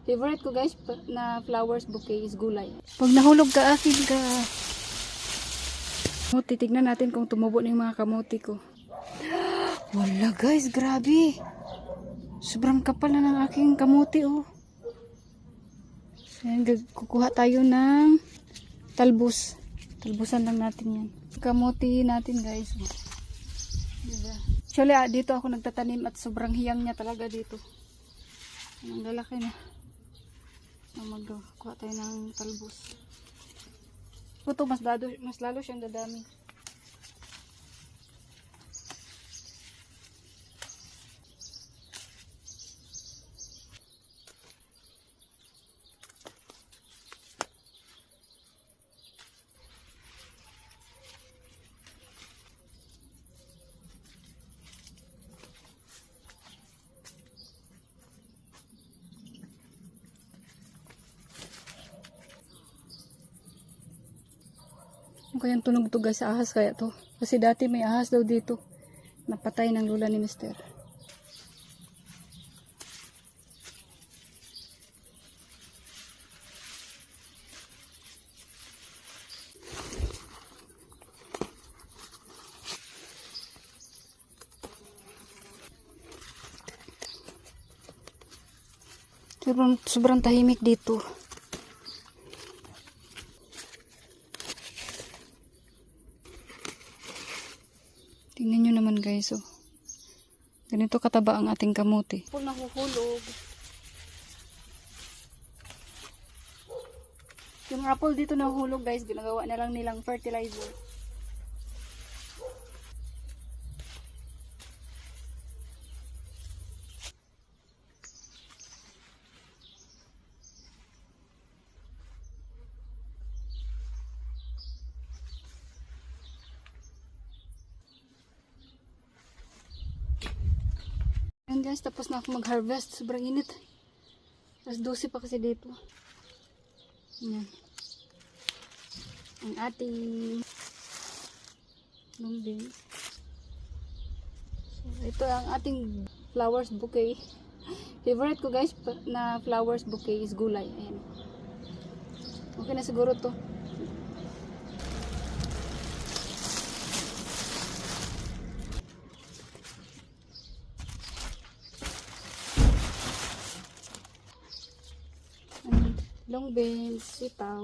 Favorite ko guys na flowers bouquet is gulay. Pag nahulog ka, akin ka. Titignan natin kung tumubo na yung mga kamote ko. Wala guys, grabe. Sobrang kapal na ng aking kamote oh. Ayan, kukuha tayo ng talbos. Talbusan lang natin yan. Kamote natin guys. Diba? Actually, dito ako nagtatanim at sobrang hiyang niya talaga dito. Ang lalaki na. Magkuha tayo ng talbos. Ito, mas lalo siyang dadami. Kayang tunog to guys sa ahas kaya to. Kasi dati may ahas daw dito. Napatay ng lula ni Mister. Sobrang tahimik dito. Tingnan nyo naman guys, oh. Ganito kataba ang ating kamote. Apple nahuhulog. Yung apple dito nahuhulog guys, ginagawa na lang nilang fertilizer. Ayan guys, tapos na ako mag-harvest. Sobrang init. Alas 12 pa kasi dito. Ayan. Ang ating lumbing. So, ito ang ating flowers bouquet. Favorite ko guys na flowers bouquet is gulay. Ayan. Okay na siguro to. Long beans, sitaw.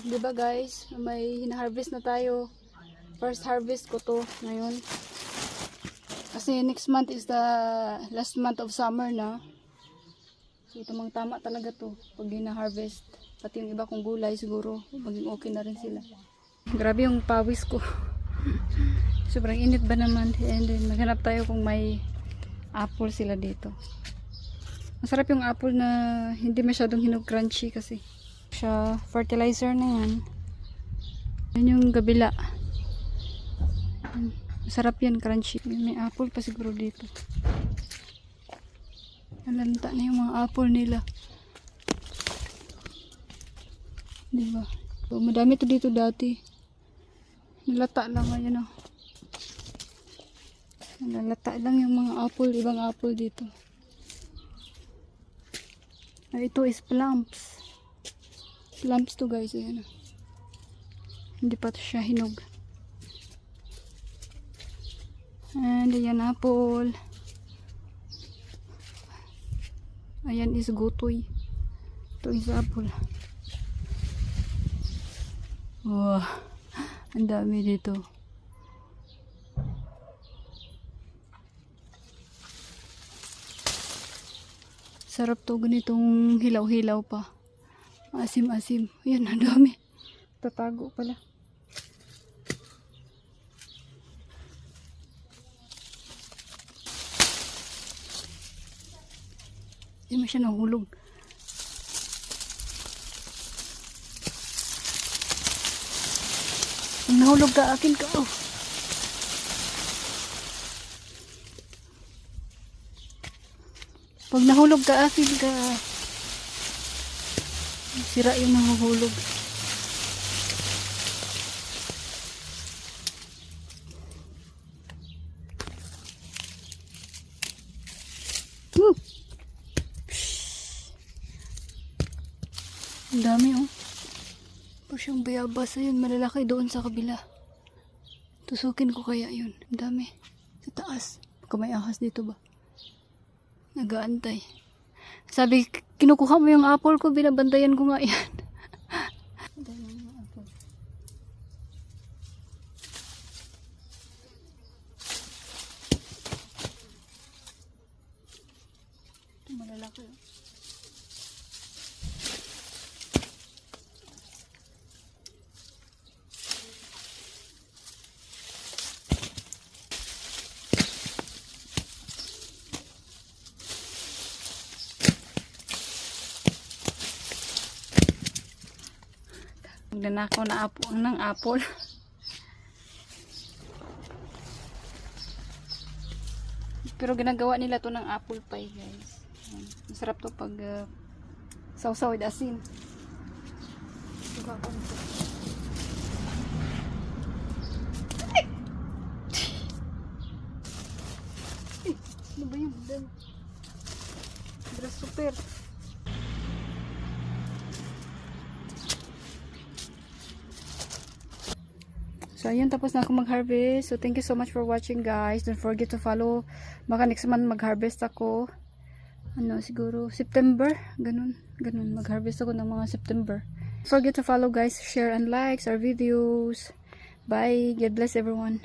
Diba guys, may hina-harvest na tayo. First harvest ko to ngayon. Kasi next month is the last month of summer na. So tamang tama talaga to pag hina-harvest. Pati yung iba kong gulay siguro maging okay na rin sila. Grabe yung pawis ko. Sobrang init ba naman. And then maghanap tayo kung may apple sila dito. Masarap yung apple na hindi masyadong hinog crunchy kasi siya fertilizer na yan. Yan yung gabila. Masarap yan crunchy. May apple pa siguro dito. Nalanta na yung mga apple nila. Diba? So, madami to dito dati. Nalata lang ngayon oh. Nalata lang yung mga apple, ibang apple dito. Ito is plums. Plums to guys. Ayan. Hindi pa siya hinog. And ayan apple. Ayan is gutoy. Ito is apple. Wow. Ang dami dito. Sarap to, ganitong hilaw-hilaw pa. Asim-asim. Ayan, ang dami. Tatago pala. Hindi mo siya nahulog. Nahulog ka, akin ka. Oh. Pag nahulog ka, akin ka. Sira yung nahuhulog. Ang dami oh. Parang siyang bayabas. Ayun, malalaki doon sa kabila. Tusukin ko kaya yun. Ang dami. Sa taas. Baka may ahas dito ba? Nagaantay. Sabi, kinukuha mo yung apple ko, binabantayan ko nga yan. Ang dami yung apple. Ito malalaki oh. Magnanakaw na ng apple. Pero ginagawa nila to ng apple pie, guys. Masarap to pag sausaw with asin. Suka ko nito. Ano ba yun? Dress super. So, ayun, tapos na ako mag-harvest. So, thank you so much for watching, guys. Don't forget to follow. Baka next month mag-harvest ako. Ano, siguro, September. Ganun. Mag-harvest ako ng mga September. Don't forget to follow, guys. Share and likes our videos. Bye. God bless everyone.